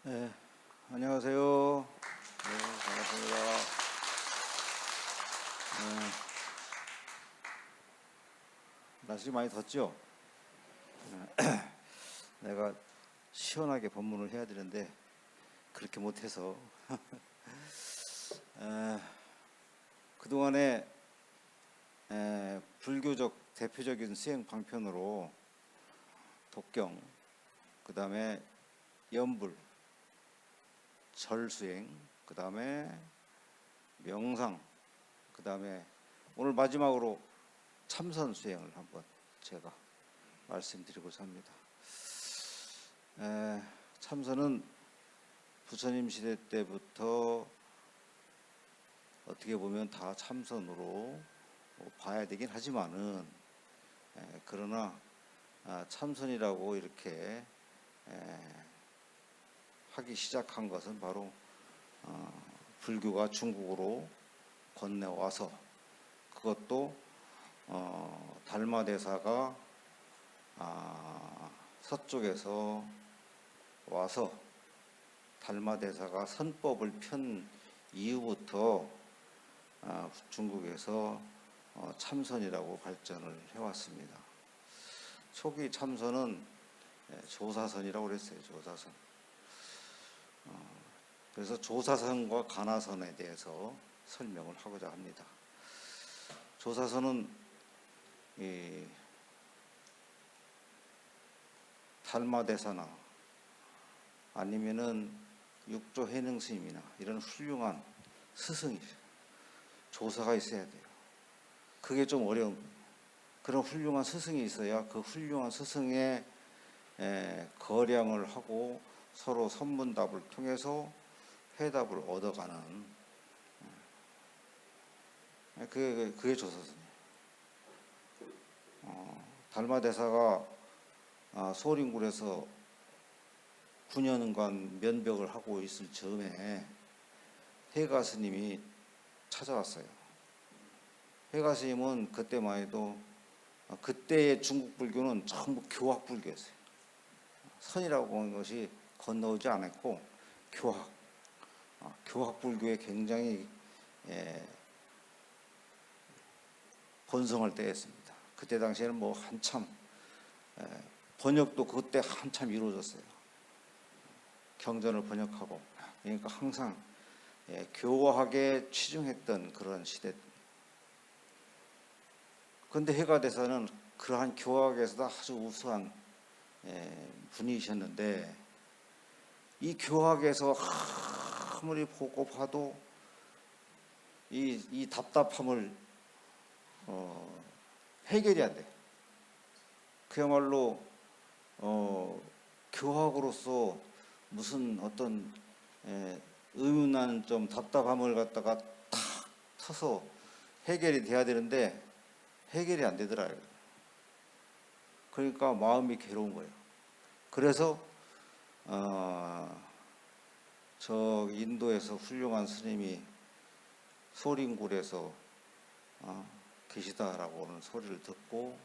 네, 안녕하세요. 네, 반갑습니다. 날씨 많이 덥죠? 내가 시원하게 법문을 해야 되는데 그렇게 못해서 그동안에 불교적 대표적인 수행 방편으로 독경, 그 다음에 연불, 절수행, 그 다음에 명상, 그 다음에 오늘 마지막으로 참선 수행을 한번 제가 말씀드리고자 합니다. 참선은 부처님 시대 때부터 어떻게 보면 다 참선으로 봐야 되긴 하지만은 그러나 참선이라고 이렇게 하기 시작한 것은 바로 불교가 중국으로 건네와서, 그것도 달마대사가 서쪽에서 와서 달마대사가 선법을 편 이후부터 중국에서 참선이라고 발전을 해왔습니다. 초기 참선은 조사선이라고 그랬어요. 조사선. 그래서 조사선과 가나선에 대해서 설명을 하고자 합니다. 조사선은 달마대사나 아니면은 육조 해능 스님이나 이런 훌륭한 스승이, 조사가 있어야 돼요. 그게 좀 어려운 거예요. 그런 훌륭한 스승이 있어야 그 훌륭한 스승의 거량을 하고 서로 선문답을 통해서 해답을 얻어가는, 그게 조사선이에요. 달마대사가 소림굴에서 9년간 면벽을 하고 있을 즈음에 해가 스님이 찾아왔어요. 해가 스님은 그때만 해도, 그때의 중국 불교는 전부 교학 불교였어요. 선이라고 하는 것이 건너오지 않았고 교학 불교에 굉장히 번성할 때였습니다. 그때 당시에는 뭐 한참 번역도 그때 한참 이루어졌어요. 경전을 번역하고, 그러니까 항상 교화하게 치중했던 그런 시대. 그런데 해가대사는 그러한 교학에서도 아주 우수한 분이셨는데, 이 교학에서 아무리 보고 봐도 이 답답함을 해결이 안 돼. 그야말로 교학으로서 무슨 어떤 의문난 좀 답답함을 갖다가 탁 터서 해결이 돼야 되는데 해결이 안 되더라고요. 그러니까 마음이 괴로운 거예요. 그래서 저 인도에서 훌륭한 스님이 소림굴에서 계시다라고 하는 소리를 듣고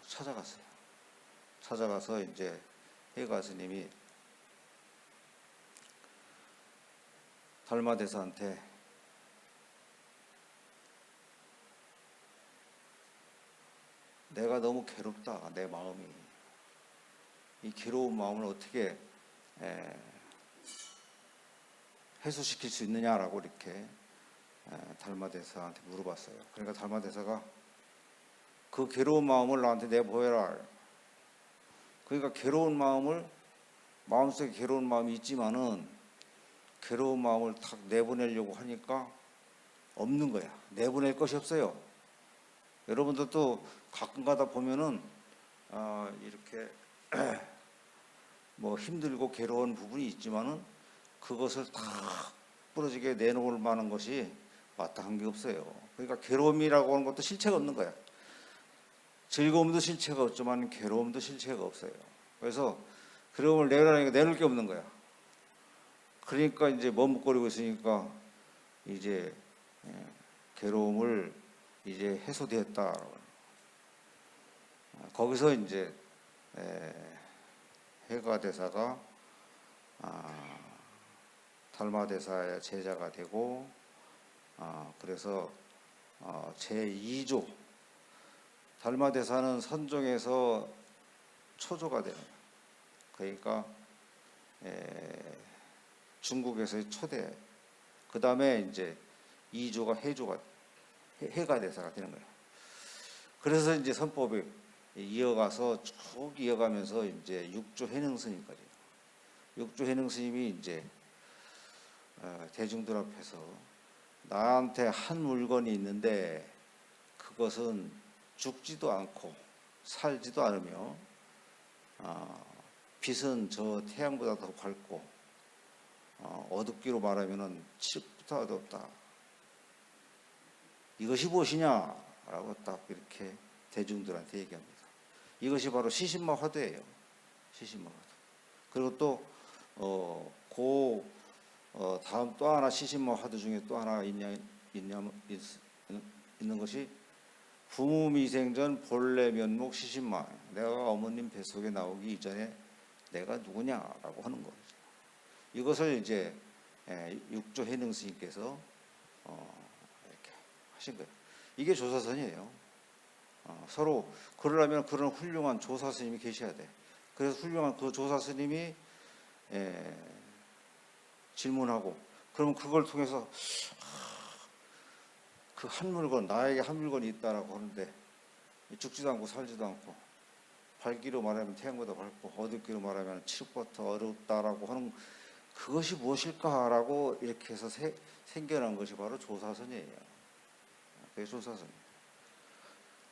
찾아갔어요. 찾아가서 이제 해가 스님이 달마대사한테 내가 너무 괴롭다, 내 마음이. 이 괴로운 마음을 어떻게 해소시킬 수 있느냐라고 이렇게 달마대사한테 물어봤어요. 그러니까 달마대사가 그 괴로운 마음을 나한테 내보여라. 그러니까 괴로운 마음을, 마음속에 괴로운 마음이 있지만은 괴로운 마음을 탁 내보내려고 하니까 없는 거야. 내보낼 것이 없어요. 여러분들도 가끔 가다 보면은 이렇게 뭐 힘들고 괴로운 부분이 있지만은 그것을 다 부러지게 내놓을 만한 것이 마땅한 게 없어요. 그러니까 괴로움이라고 하는 것도 실체가 없는 거야. 즐거움도 실체가 없지만 괴로움도 실체가 없어요. 그래서 괴로움을 내라니까 내놓을 게 없는 거야. 그러니까 이제 머뭇거리고 있으니까 이제 괴로움을 이제 해소되었다. 거기서 이제 해가 대사가 아, 달마대사의 제자가 되고, 그래서 제2조, 달마대사는 선종에서 초조가 되는 거예요. 그러니까 중국에서의 초대, 그 다음에 이제 2조가 해가 대사가 되는 거예요. 그래서 이제 선법이 이어가서 쭉 이어가면서 이제 6조 해능 스님까지. 6조 해능 스님이 이제 대중들 앞에서 나한테 한 물건이 있는데 그것은 죽지도 않고 살지도 않으며 빛은 저 태양보다 더 밝고 어둡기로 말하면은 칠흑부터 어둡다. 이것이 무엇이냐라고 딱 이렇게 대중들한테 얘기합니다. 이것이 바로 시신마 화두예요. 시신마 화두. 그리고 또 다음 또 하나 시신마 화두 중에 또 하나 있는 것이 부무미생전 본래 면목 시신마. 내가 어머님 뱃속에 나오기 이전에 내가 누구냐라고 하는 거죠. 이것을 이제 6조 해능 스님께서 이렇게 하신 거예요. 이게 조사선이에요. 서로 그러려면 그런 훌륭한 조사 스님이 계셔야 돼. 그래서 훌륭한 그 조사 스님이 질문하고, 그러면 그걸 통해서 그 한 물건, 나에게 한 물건이 있다라고 하는데 죽지도 않고 살지도 않고 밝기로 말하면 태양보다 밝고 어둡기로 말하면 칠흑보다 어둡다라고 하는 그것이 무엇일까라고 이렇게 해서 생겨난 것이 바로 조사선이에요. 그게 조사선이에요.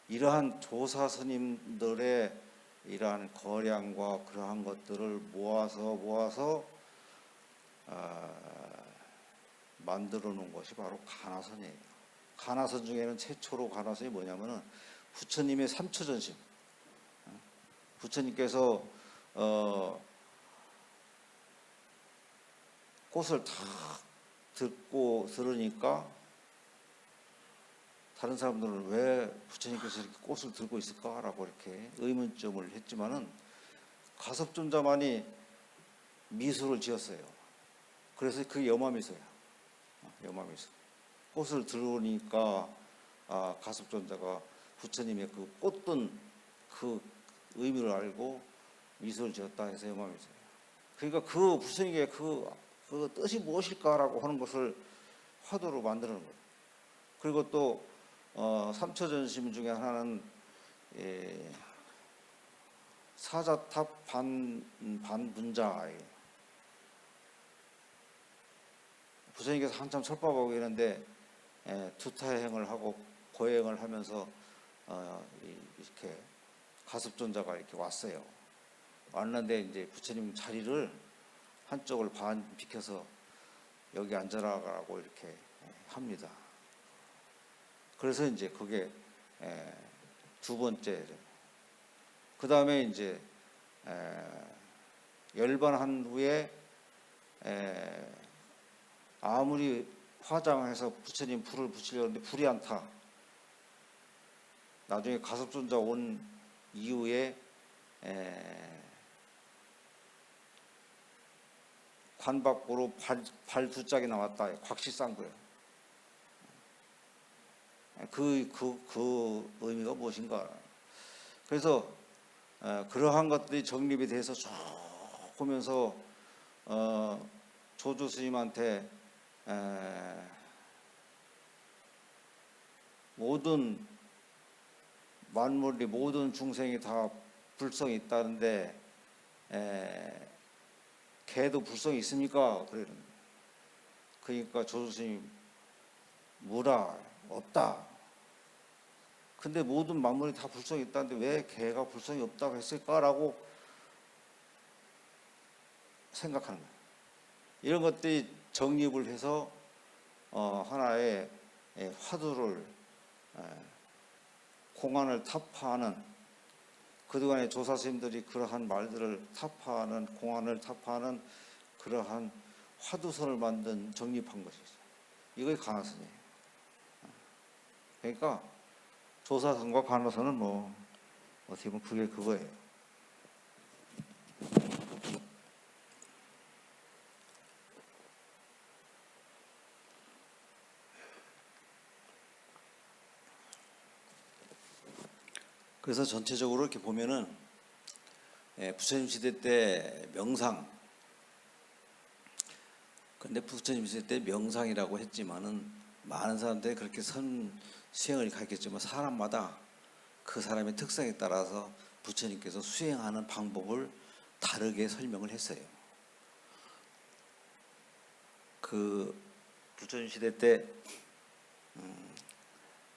이러한 조사스님들의 이러한 거량과 그러한 것들을 모아서 만들어 놓은 것이 바로 가나선이에요. 가나선 중에는 최초로 가나선이 뭐냐면은 부처님의 삼처전심. 부처님께서 꽃을 탁 들으니까 다른 사람들은 왜 부처님께서 이렇게 꽃을 들고 있을까라고 이렇게 의문점을 했지만은 가섭존자만이 미소를 지었어요. 그래서 그게 여마미소야. 여마미소. 꽃을 들으니까 가섭존자가 부처님의 그 꽃든 그 의미를 알고 미소를 지었다 해서 여마미소예요. 그러니까 그 부처님의 그 뜻이 무엇일까라고 하는 것을 화두로 만드는 거예요. 그리고 또 삼처전심 중에 하나는 사자탑 반분자예요. 부처님께서 한참 철법하고 있는데 두타행을 하고 고행을 하면서 이렇게 가섭존자가 이렇게 왔어요. 왔는데 이제 부처님 자리를 한쪽을 반 비켜서 여기 앉아라라고 이렇게 합니다. 그래서 이제 그게 두 번째. 그 다음에 이제 열반한 후에 아무리 화장해서 부처님 불을 붙이려는데 불이 안 타. 나중에 가섭존자 온 이후에 관 밖으로 발 두 짝이 나왔다. 곽시 싼 거예요. 그 의미가 무엇인가. 그래서 그러한 것들이 정립이 돼서 쭉 보면서 조주 스님한테 모든 만물이 모든 중생이 다 불성이 있다는데 개도 불성이 있습니까? 그러니까 조주 스님 무라 없다. 근데 모든 만물이 다 불성이 있다는데 왜 개가 불성이 없다고 했을까라고 생각하는 거예요. 이런 것들이 정립을 해서 하나의 화두를 공안을 타파하는, 그동안의 조사 스님들이 그러한 말들을 타파하는, 공안을 타파하는 그러한 화두선을 만든 정립한 것이 있어요. 이게 가나선이에요. 그러니까 조사선과 가나선은 어떻게 보면 그게 그거예요. 그래서 전체적으로 이렇게 보면은 부처님 시대 때 명상, 근데 부처님 시대 때 명상이라고 했지만은 많은 사람들이 그렇게 수행을 가르쳤지만 사람마다 그 사람의 특성에 따라서 부처님께서 수행하는 방법을 다르게 설명을 했어요. 그 부처님 시대 때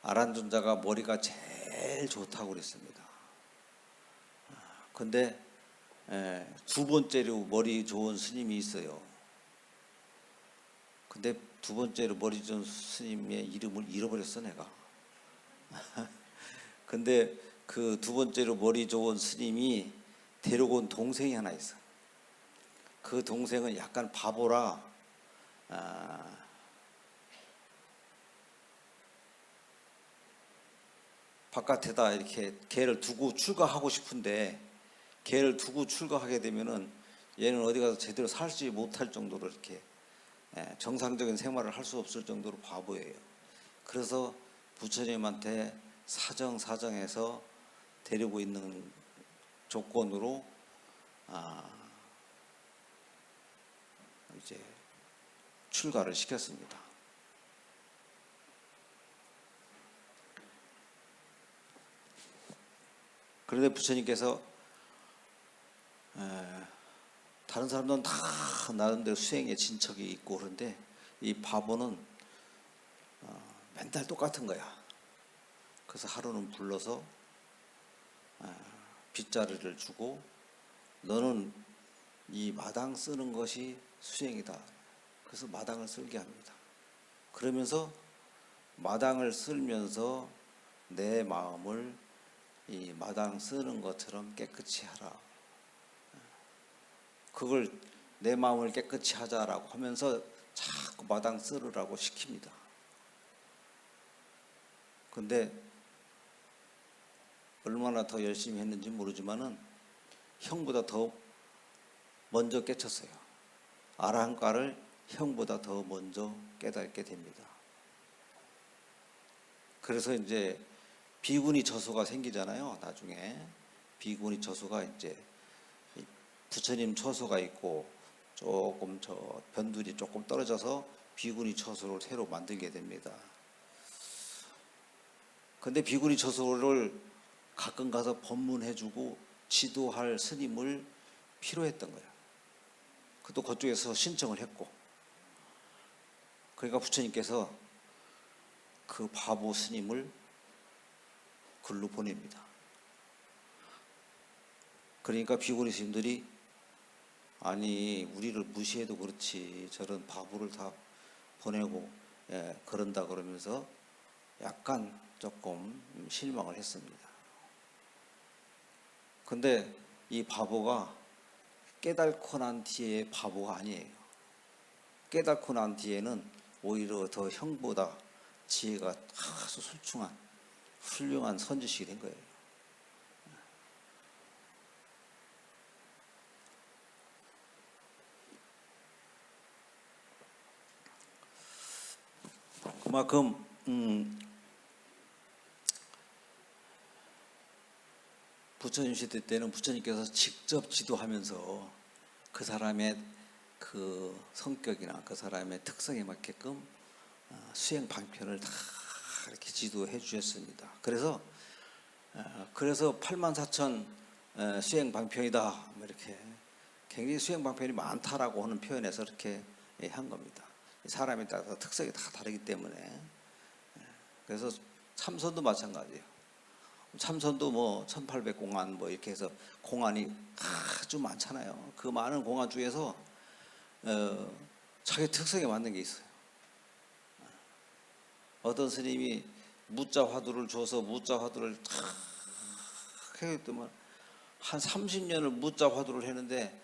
아란존자가 머리가 제일 좋다고 그랬습니다. 근데 두 번째로 머리 좋은 스님이 있어요. 근데 두 번째로 머리 좋은 스님의 이름을 잃어버렸어 내가. 근데 그 두 번째로 머리 좋은 스님이 데려온 동생이 하나 있어. 그 동생은 약간 바보라 바깥에다 이렇게 개를 두고 출가하고 싶은데 개를 두고 출가하게 되면은 얘는 어디 가서 제대로 살지 못할 정도로 이렇게 정상적인 생활을 할 수 없을 정도로 바보예요. 그래서 부처님한테 사정해서 데리고 있는 조건으로 이제 출가를 시켰습니다. 그런데 부처님께서 다른 사람들은 다 나름대로 수행에 진척이 있고 그런데 이 바보는 맨날 똑같은 거야. 그래서 하루는 불러서 빗자루를 주고 너는 이 마당 쓰는 것이 수행이다. 그래서 마당을 쓸게 합니다. 그러면서 마당을 쓸면서 내 마음을 이 마당 쓰는 것처럼 깨끗이 하라. 그걸 내 마음을 깨끗이 하자라고 하면서 자꾸 마당 쓰르라고 시킵니다. 근데 얼마나 더 열심히 했는지 모르지만은 형보다 더 먼저 깨쳤어요. 아라한가를 형보다 더 먼저 깨닫게 됩니다. 그래서 이제 비구니 처소가 생기잖아요. 나중에 비구니 처소가 이제 부처님 처소가 있고 조금 저 변두리 조금 떨어져서 비구니 처소를 새로 만들게 됩니다. 근데 비구니 처소를 가끔 가서 법문해주고 지도할 스님을 필요했던 거예요. 그것도 그쪽에서 신청을 했고, 그러니까 부처님께서 그 바보 스님을 글로 보냅니다. 그러니까 비구니 스님들이 아니 우리를 무시해도 그렇지 저런 바보를 다 보내고 그런다 그러면서 약간 조금 실망을 했습니다. 근데 이 바보가 깨닫고 난 뒤에 바보가 아니에요. 깨닫고 난 뒤에는 오히려 더 형보다 지혜가 아주 술중한 훌륭한 선지식이 된 거예요. 그만큼 부처님 시대 때는 부처님께서 직접 지도하면서 그 사람의 그 성격이나 그 사람의 특성에 맞게끔 수행 방편을 다 이렇게 지도해 주셨습니다. 그래서 84,000 수행 방편이다. 뭐 이렇게 굉장히 수행 방편이 많다라고 하는 표현에서 이렇게 한 겁니다. 사람에 따라서 특성이 다 다르기 때문에. 그래서 참선도 마찬가지예요. 참선도 뭐 1800공안 뭐 이렇게 해서 공안이 아주 많잖아요. 그 많은 공안 중에서 자기 특성에 맞는 게 있어요. 어떤 스님이 무자 화두를 줘서 무자 화두를 탁 해했더만 한 30년을 무자 화두를 했는데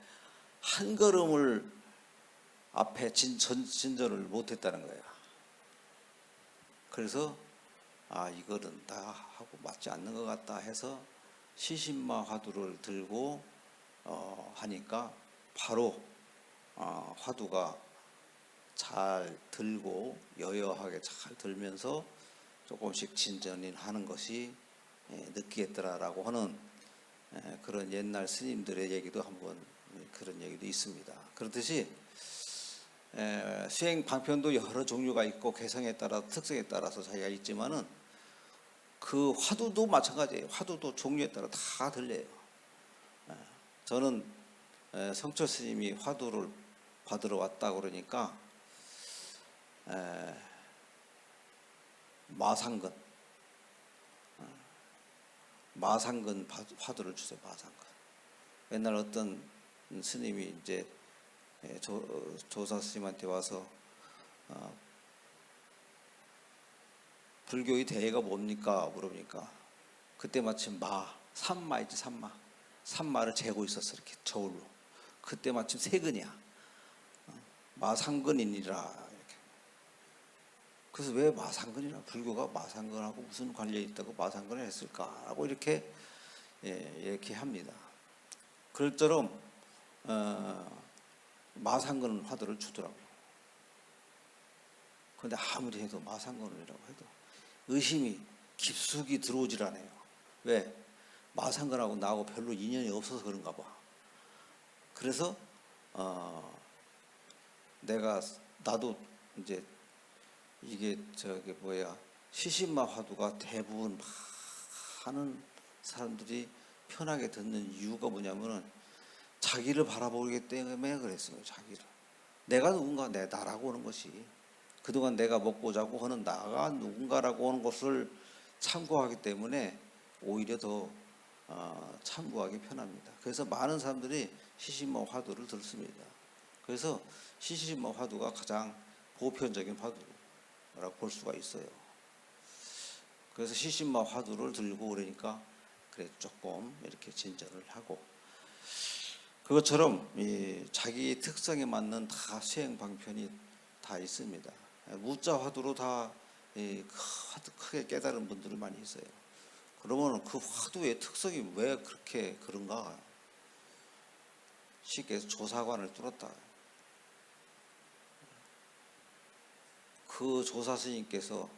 한 걸음을 앞에 진전을 못했다는 거예요. 그래서 이거는 다 하고 맞지 않는 것 같다 해서 시신마 화두를 들고 하니까 바로 화두가 잘 들고 여여하게 잘 들면서 조금씩 진전이 하는 것이 느끼겠더라라고 하는 그런 옛날 스님들의 얘기도 한번 그런 얘기도 있습니다. 그렇듯이 수행 방편도 여러 종류가 있고 개성에 따라 특성에 따라서 차이가 있지만은 그 화두도 마찬가지예요. 화두도 종류에 따라 다 들려요. 저는 성철 스님이 화두를 받으러 왔다 그러니까 마상근 화두를 주세요. 마상근. 옛날 어떤 스님이 이제 조사 스님한테 와서 불교의 대의가 뭡니까 물으니까 그때 마침 산마 있지, 산마를 재고 있었어. 이렇게 저울로. 그때 마침 세근이야. 마상근이니라 이렇게. 그래서 왜 마상근이라, 불교가 마상근하고 무슨 관련이 있다고 마상근을 했을까라고 이렇게 이렇게 합니다. 그럴처럼 마상근 화두를 주더라고요. 그런데 아무리 해도 마상근이라고 해도 의심이 깊숙이 들어오질 않아요. 왜? 마상근하고 나하고 별로 인연이 없어서 그런가 봐. 그래서 나도 이제 이게 시신마 화두가 대부분 많은 사람들이 편하게 듣는 이유가 뭐냐면은 자기를 바라보기 때문에 그랬어요. 자기를. 내가 누군가, 나라고 하는 것이, 그동안 내가 먹고 자고 하는 나가 누군가라고 하는 것을 참고하기 때문에 오히려 더 참고하기 편합니다. 그래서 많은 사람들이 시신마 화두를 듣습니다. 그래서 시신마 화두가 가장 보편적인 화두라고 볼 수가 있어요. 그래서 시신마 화두를 들고 그러니까 그래 조금 이렇게 진전을 하고, 그것처럼 자기 특성에 맞는 다 수행 방편이 다 있습니다. 무자 화두로 다 크게 깨달은 분들이 많이 있어요. 그러면 그 화두의 특성이 왜 그렇게 그런가? 쉽게 해서 조사관을 뚫었다. 그 조사 스님께서,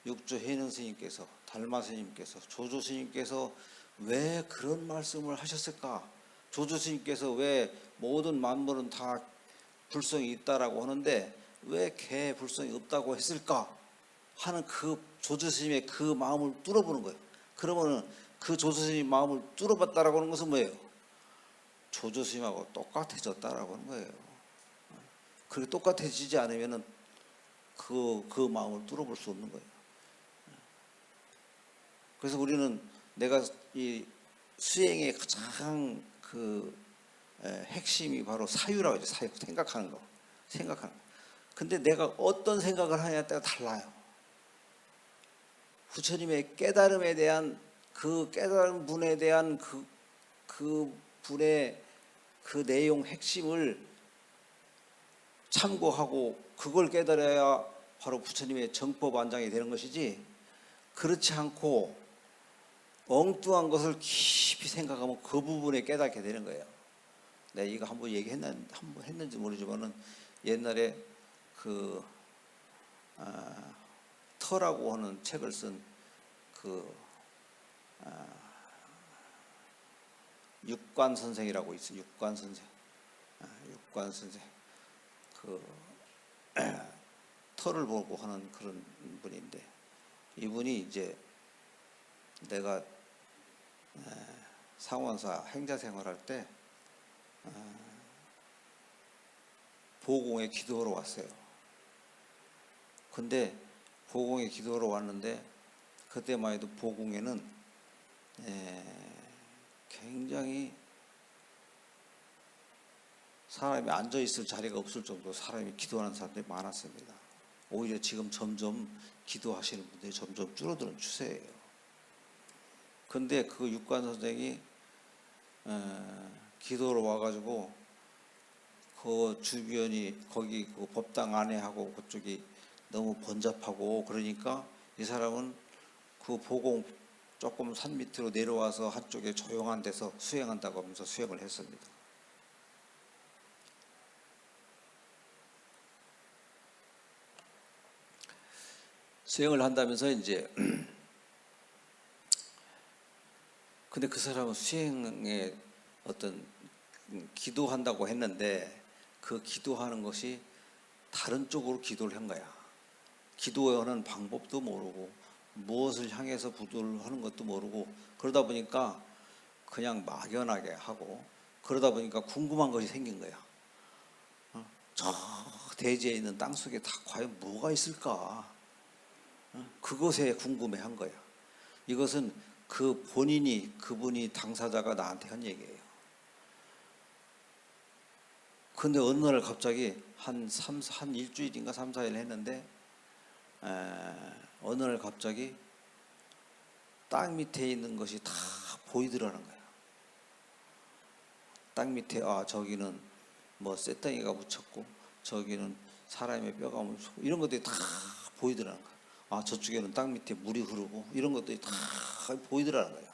육조 해능 스님께서, 달마 스님께서, 조조 스님께서 왜 그런 말씀을 하셨을까? 조조 스님께서 왜 모든 만물은 다 불성이 있다라고 하는데 왜 개 불성이 없다고 했을까 하는 그 조조 스님의 그 마음을 뚫어보는 거예요. 그러면은 그 조조 스님의 마음을 뚫어봤다라고 하는 것은 뭐예요? 조조 스님하고 똑같아졌다라고 하는 거예요. 그렇게 똑같아지지 않으면은 그 마음을 뚫어볼 수 없는 거예요. 그래서 우리는 내가 이 수행의 가장 핵심이 바로 사유라고 하죠. 사유, 생각하는 거. 근데 내가 어떤 생각을 하냐에 따라 달라요. 부처님의 깨달음에 대한 그 깨달은 분에 대한 그 분의 그 내용 핵심을 참고하고 그걸 깨달아야 바로 부처님의 정법안장이 되는 것이지, 그렇지 않고 엉뚱한 것을 깊이 생각하면 그 부분에 깨닫게 되는 거예요. 내가 이거 한번 했는지 모르지만은 옛날에 터라고 하는 책을 쓴 육관 선생이라고 있어요. 육관 선생. 터를 보고 하는 그런 분인데, 이분이 이제 내가 상원사 행자 생활할 때 보공에 기도하러 왔어요. 근데 보공에 기도하러 왔는데 그때만 해도 보공에는 굉장히 사람이 앉아 있을 자리가 없을 정도로 사람이 기도하는 사람들이 많았습니다. 오히려 지금 점점 기도하시는 분들이 점점 줄어드는 추세예요. 근데 그 육관 선생이 기도로 와가지고 그 주변이 거기 그 법당 안에 하고 그쪽이 너무 번잡하고 그러니까 이 사람은 그 보공 조금 산 밑으로 내려와서 한쪽에 조용한 데서 수행한다고 하면서 수행을 했습니다. 수행을 한다면서 이제 근데 그 사람은 수행에 어떤 기도한다고 했는데 그 기도하는 것이 다른 쪽으로 기도를 한 거야. 기도하는 방법도 모르고 무엇을 향해서 기도를 하는 것도 모르고 그러다 보니까 그냥 막연하게 하고 그러다 보니까 궁금한 것이 생긴 거야. 저 대지에 있는 땅 속에 다 과연 뭐가 있을까? 그것에 궁금해한 거야. 이것은 그 본인이 그분이 당사자가 나한테 한 얘기예요. 근데 어느 날 갑자기 한 일주일인가 3, 4일 했는데 어느 날 갑자기 땅 밑에 있는 것이 다 보이더라는 거야. 땅 밑에 저기는 뭐 쇳덩이가 묻혔고 저기는 사람의 뼈가 묻혔고 이런 것들이 다 보이더라는 거야. 저쪽에는 땅 밑에 물이 흐르고 이런 것들이 다 보이더라는 거야.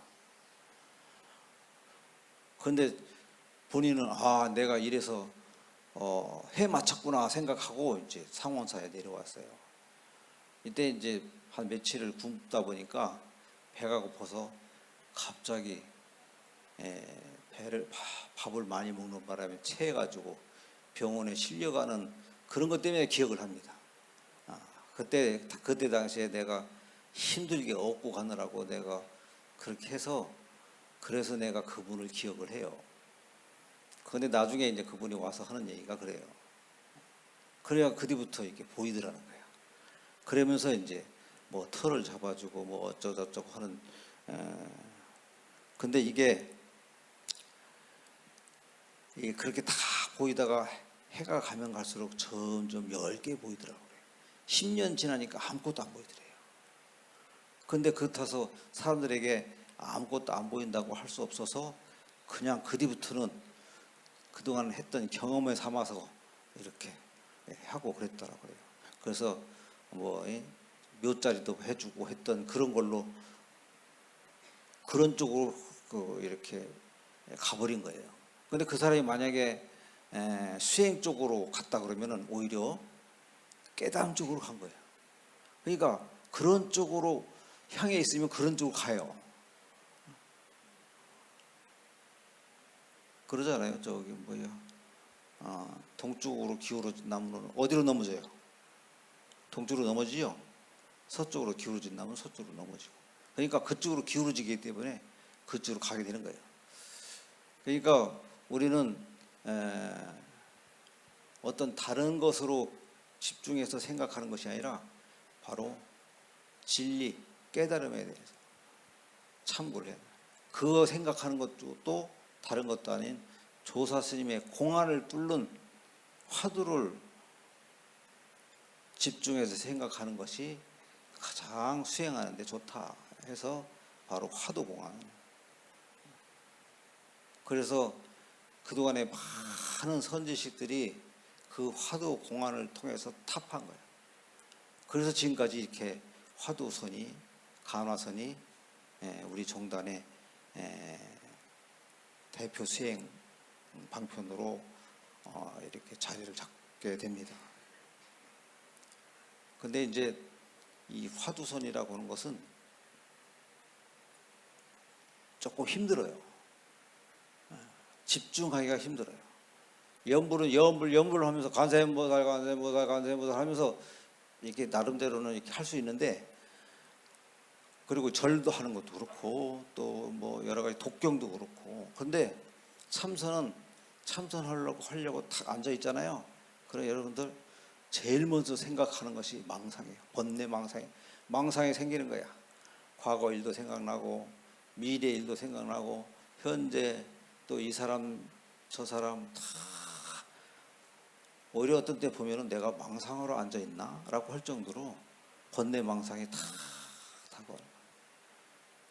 그런데 본인은 내가 이래서 해 맞췄구나 생각하고 이제 상원사에 내려왔어요. 이때 이제 한 며칠을 굶다 보니까 배가 고파서 갑자기 밥을 많이 먹는 바람에 체해가지고 병원에 실려가는 그런 것 때문에 기억을 합니다. 그때 당시에 내가 힘들게 업고 가느라고 내가 그렇게 해서 그래서 내가 그분을 기억을 해요. 그런데 나중에 이제 그분이 와서 하는 얘기가 그래요. 그래야 그 뒤부터 이렇게 보이더라는 거야. 그러면서 이제 뭐 털을 잡아주고 뭐 어쩌고저쩌고 하는. 근데 이게 그렇게 다 보이다가 해가 가면 갈수록 점점 엷게 보이더라고요. 10년 지나니까 아무것도 안 보이더래요. 근데 그렇다서 사람들에게 아무것도 안 보인다고 할 수 없어서 그냥 그 뒤부터는 그동안 했던 경험을 삼아서 이렇게 하고 그랬더라고요. 그래서 뭐 묘자리도 해주고 했던 그런 걸로 그런 쪽으로 이렇게 가버린 거예요. 근데 그 사람이 만약에 수행 쪽으로 갔다 그러면은 오히려 깨달음 쪽으로 간 거예요. 그러니까 그런 쪽으로 향해 있으면 그런 쪽으로 가요. 그러잖아요. 저기 동쪽으로 기울어진 나무는 어디로 넘어져요? 동쪽으로 넘어지죠. 서쪽으로 기울어진 나무는 서쪽으로 넘어지고. 그러니까 그쪽으로 기울어지기 때문에 그쪽으로 가게 되는 거예요. 그러니까 우리는 어떤 다른 것으로 집중해서 생각하는 것이 아니라 바로 진리, 깨달음에 대해서 참고를 해야 돼요. 그거 생각하는 것도 또 다른 것도 아닌 조사 스님의 공안을 뚫는 화두를 집중해서 생각하는 것이 가장 수행하는 데 좋다 해서 바로 화두공안. 그래서 그동안에 많은 선지식들이 그 화두공안을 통해서 탑한 거예요. 그래서 지금까지 이렇게 화두선이, 간화선이 우리 종단의 대표 수행 방편으로 이렇게 자리를 잡게 됩니다. 근데 이제 이 화두선이라고 하는 것은 조금 힘들어요. 집중하기가 힘들어요. 연불을 하면서 간세음보살 하면서 이렇게 나름대로는 이렇게 할 수 있는데, 그리고 절도 하는 것도 그렇고 또 뭐 여러 가지 독경도 그렇고. 근데 참선하려고 딱 앉아 있잖아요. 그럼 여러분들 제일 먼저 생각하는 것이 망상이에요. 번뇌 망상이 생기는 거야. 과거 일도 생각나고 미래 일도 생각나고 현재 또 이 사람 저 사람 다. 오히려 어떤 때 보면은 내가 망상으로 앉아 있나? 라고 할 정도로 번뇌 망상이 다 다가와요.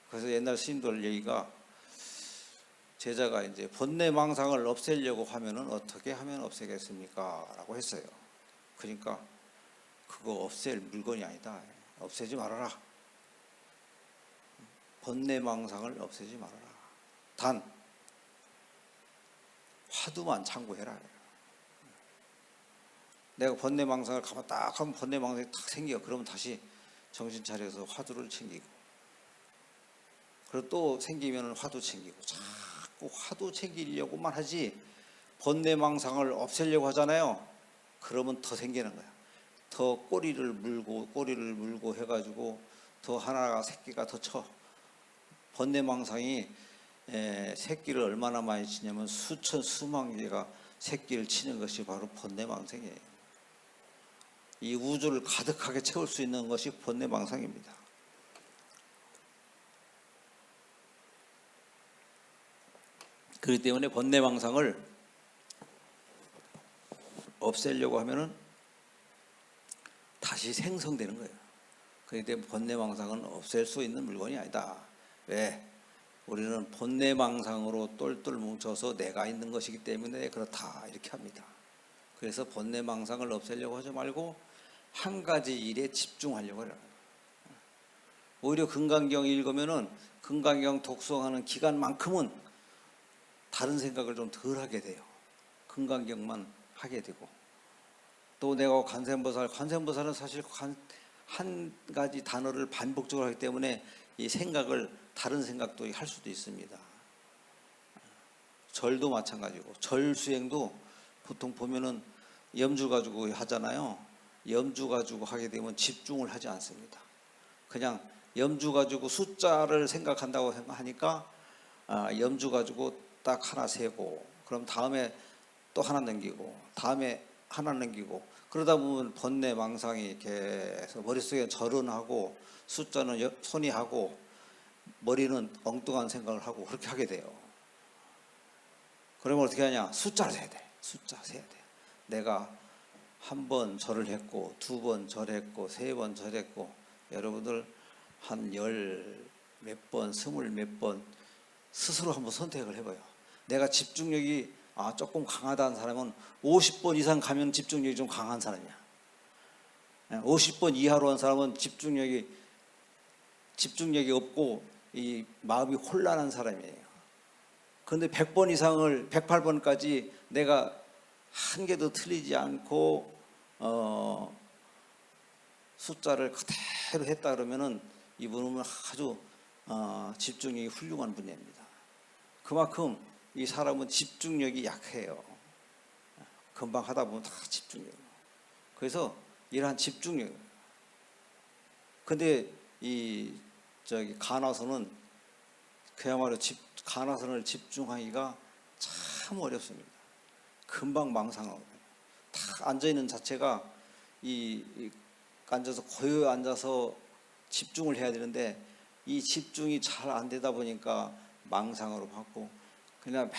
그래서 옛날 스님들 얘기가, 제자가 이제 번뇌 망상을 없애려고 하면은 어떻게 하면 없애겠습니까? 라고 했어요. 그러니까 그거 없앨 물건이 아니다. 없애지 말아라. 번뇌 망상을 없애지 말아라. 단 화두만 참고해라. 내가 번뇌 망상을 가만 딱 하면 번뇌 망상이 딱 생겨. 그러면 다시 정신 차려서 화두를 챙기고. 그리고 또 생기면 화두 챙기고 자꾸 화두 챙기려고만 하지 번뇌망상을 없애려고 하잖아요. 그러면 더 생기는 거야. 더 꼬리를 물고 해가지고 더 하나가 새끼가 더 쳐. 번뇌망상이 새끼를 얼마나 많이 치냐면 수천 수만 개가 새끼를 치는 것이 바로 번뇌망상이에요. 이 우주를 가득하게 채울 수 있는 것이 번뇌망상입니다. 그렇기 때문에 번뇌망상을 없애려고 하면은 다시 생성되는 거예요. 그렇기 때문에 번뇌망상은 없앨 수 있는 물건이 아니다. 왜? 우리는 번뇌망상으로 똘똘 뭉쳐서 내가 있는 것이기 때문에 그렇다 이렇게 합니다. 그래서 번뇌망상을 없애려고 하지 말고 한 가지 일에 집중하려고 해요. 오히려 금강경 읽으면은 금강경 독송하는 기간만큼은 다른 생각을 좀 덜 하게 돼요. 금강경만 하게 되고, 또 내가 관세음보살은 사실 한 가지 단어를 반복적으로 하기 때문에 이 생각을 다른 생각도 할 수도 있습니다. 절도 마찬가지고, 절 수행도 보통 보면은 염주 가지고 하잖아요. 염주 가지고 하게 되면 집중을 하지 않습니다. 그냥 염주 가지고 숫자를 생각한다고 하니까 염주 가지고 딱 하나 세고, 그럼 다음에 또 하나 넘기고, 다음에 하나 넘기고, 그러다 보면 번뇌망상이 계속 머릿속에 절은 하고 숫자는 손이 하고 머리는 엉뚱한 생각을 하고 그렇게 하게 돼요. 그러면 어떻게 하냐? 숫자를 세야 돼. 숫자 세야 돼. 내가 한 번 절을 했고, 두 번 절했고, 세 번 절했고, 여러분들 한 열 몇 번, 스물 몇 번 스스로 한번 선택을 해봐요. 내가 집중력이 조금 강하다는 사람은 50번 이상 가면 집중력이 좀 강한 사람이야. 50번 이하로 한 사람은 집중력이 없고 이 마음이 혼란한 사람이에요. 그런데 100번 이상을 108번까지 내가 한 개도 틀리지 않고 숫자를 그대로 했다 그러면은 이분은 아주 집중력이 훌륭한 분입니다. 그만큼 이 사람은 집중력이 약해요. 금방 하다 보면 다 집중력. 그래서 이러한 집중력. 근데 이 간화선은 그야말로 간화선을 집중하기가 참 어렵습니다. 금방 망상하거든요. 다 앉아 있는 자체가 앉아서 고요 앉아서 집중을 해야 되는데 이 집중이 잘 안 되다 보니까 망상으로 받고 그냥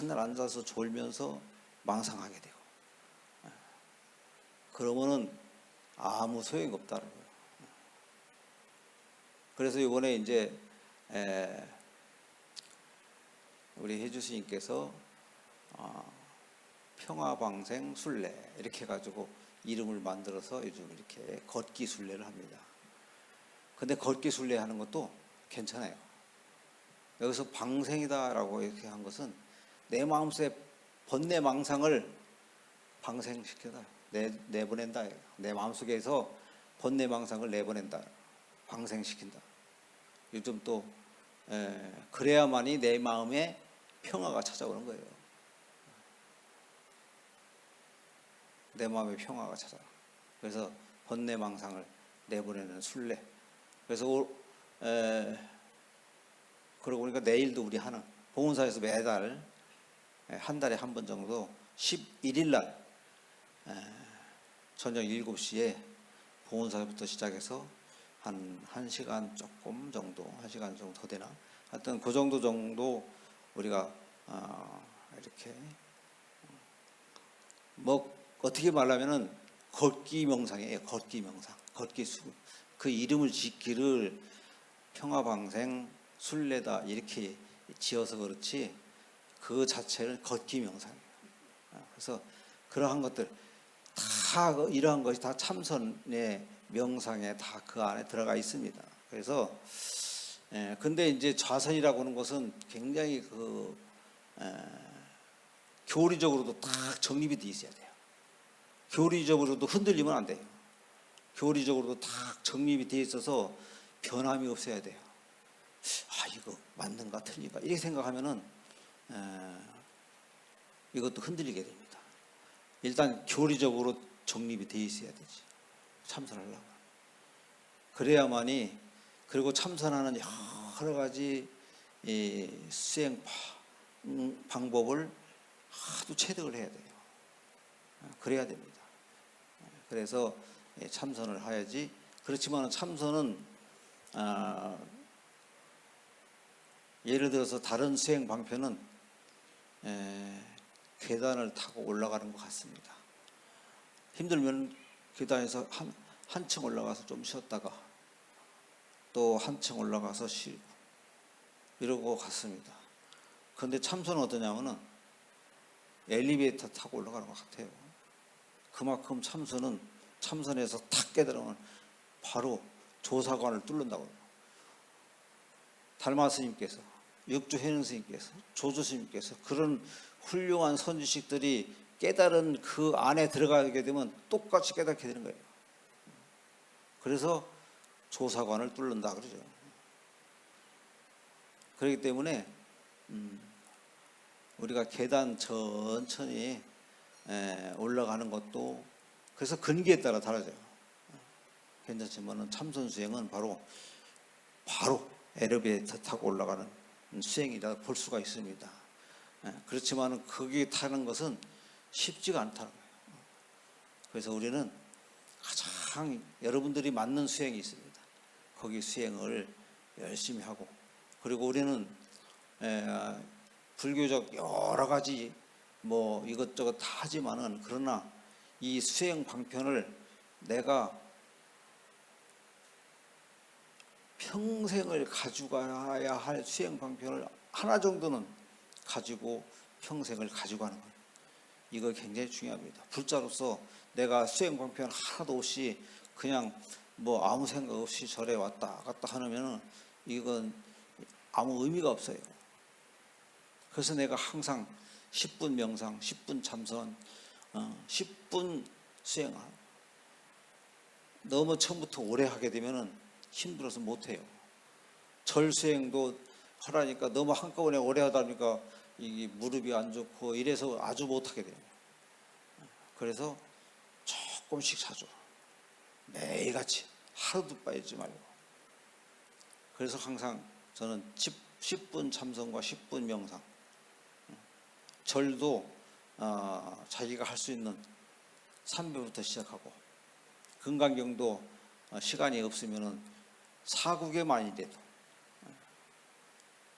맨날 앉아서 졸면서 망상하게 되고, 그러면은 아무 소용이 없다는 거예요. 그래서 이번에 이제 우리 혜주 스님께서 평화방생 순례 이렇게 해가지고 이름을 만들어서 요즘 이렇게 걷기 순례를 합니다. 근데 걷기 순례 하는 것도 괜찮아요. 여기서 방생이다라고 이렇게 한 것은 내 마음속에 번뇌망상을 방생시켜다, 내보낸다. 내 마음속에서 번뇌망상을 내보낸다, 방생시킨다. 요즘 또 그래야만이 내 마음에 평화가 찾아오는 거예요. 내 마음에 평화가 찾아와. 그래서 번뇌망상을 내보내는 순례. 그래서 그러고 보니까 내일도 우리 하는 봉은사에서 매달 한 달에 한 번 정도 11일 날 저녁 7시에 봉은사부터 시작해서 한 1시간 조금 정도, 1시간 정도 더 되나? 하여튼 그 정도 우리가 이렇게 뭐 어떻게 말하면은 걷기 명상이에요. 걷기 명상, 걷기 수. 그 이름을 짓기를 평화방생 순례다 이렇게 지어서 그렇지 그 자체는 걷기 명상이에요. 그래서 그러한 것들 다 이러한 것이 다 참선의 명상에 다 그 안에 들어가 있습니다. 그래서 근데 이제 좌선이라고 하는 것은 굉장히 교리적으로도 딱 정립이 돼 있어야 돼요. 교리적으로도 흔들리면 안 돼요. 교리적으로도 딱 정립이 돼 있어서 변함이 없어야 돼요. 이거 맞는가 틀린가 이렇게 생각하면은 이것도 흔들리게 됩니다. 일단 교리적으로 정립이 돼 있어야 되지, 참선하려면. 그래야만이. 그리고 참선하는 여러 가지 이 수행 방법을 하도 체득을 해야 돼요. 그래야 됩니다. 그래서 참선을 해야지. 그렇지만 참선은 예를 들어서 다른 수행 방편은 계단을 타고 올라가는 것 같습니다. 힘들면 계단에서 한층 올라가서 좀 쉬었다가 또 한층 올라가서 쉬고 이러고 갔습니다. 그런데 참선은 어떠냐면은 엘리베이터 타고 올라가는 것 같아요. 그만큼 참선에서 탁 깨달으면 바로 조사관을 뚫는다고. 달마 스님께서, 육주 해능 스님께서, 조조 스님께서 그런 훌륭한 선지식들이 깨달은 그 안에 들어가게 되면 똑같이 깨닫게 되는 거예요. 그래서 조사관을 뚫는다 그러죠. 그렇기 때문에 우리가 계단 천천히 올라가는 것도 그래서 근기에 따라 다르죠. 괜찮지만은 참선 수행은 바로 엘리베이터 타고 올라가는 수행이라 볼 수가 있습니다. 그렇지만은 거기 타는 것은 쉽지가 않다는 거예요. 그래서 우리는 가장 여러분들이 맞는 수행이 있습니다. 거기 수행을 열심히 하고, 그리고 우리는 불교적 여러 가지 뭐 이것저것 다 하지만은 그러나 이 수행 방편을 내가 평생을 가져가야 할 수행 방편을 하나 정도는 가지고 평생을 가져가는 거예요. 이거 굉장히 중요합니다. 불자로서 내가 수행 방편 하나도 없이 그냥 뭐 아무 생각 없이 절에 왔다 갔다 하면은 이건 아무 의미가 없어요. 그래서 내가 항상 10분 명상, 10분 참선, 10분 수행하고, 너무 처음부터 오래 하게 되면은 힘들어서 못해요. 절 수행도 하라니까 너무 한꺼번에 오래 하다 보니까 이게 무릎이 안 좋고 이래서 아주 못하게 돼요. 그래서 조금씩 자주 매일같이 하루도 빠지지 말고. 그래서 항상 저는 10분 참선과 10분 명상, 절도 자기가 할 수 있는 3배부터 시작하고, 금강경도 시간이 없으면은 4국에만이라도,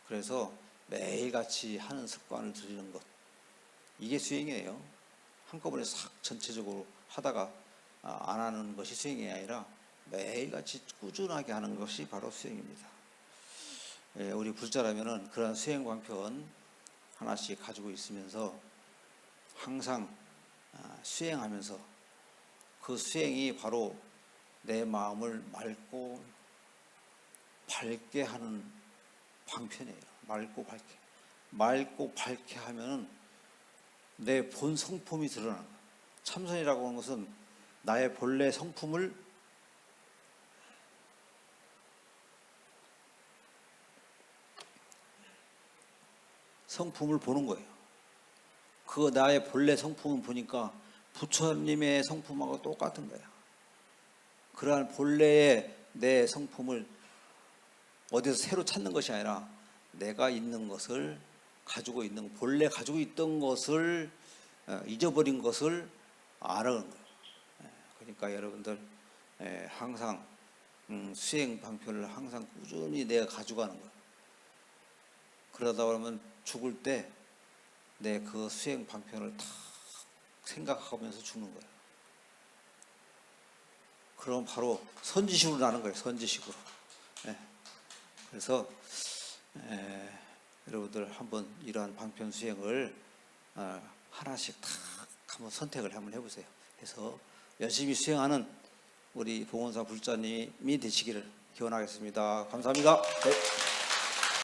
그래서 매일같이 하는 습관을 들이는 것, 이게 수행이에요. 한꺼번에 싹 전체적으로 하다가 안 하는 것이 수행이 아니라 매일같이 꾸준하게 하는 것이 바로 수행입니다. 우리 불자라면은 그런 수행 방편 하나씩 가지고 있으면서 항상 수행하면서, 그 수행이 바로 내 마음을 맑고 밝게 하는 방편이에요. 맑고 밝게 하면은 내 본 성품이 드러나는 거예요. 참선이라고 하는 것은 나의 본래 성품을 보는 거예요. 그 나의 본래 성품을 보니까 부처님의 성품하고 똑같은 거야. 그러한 본래의 내 성품을 어디서 새로 찾는 것이 아니라 내가 있는 것을 가지고 있는, 본래 가지고 있던 것을 잊어버린 것을 알아가는 거예요. 그러니까 여러분들 항상 수행 방편을 항상 꾸준히 내가 가져가는 거예요. 그러다 보면 죽을 때 내 그 수행 방편을 다 생각하면서 죽는 거예요. 그럼 바로 선지식으로 나는 거예요. 선지식으로. 그래서 여러분들 한번 이러한 방편 수행을 하나씩 다 한번 선택을 한번 해보세요. 해서 열심히 수행하는 우리 봉원사 불자님이 되시기를 기원하겠습니다. 감사합니다. 네.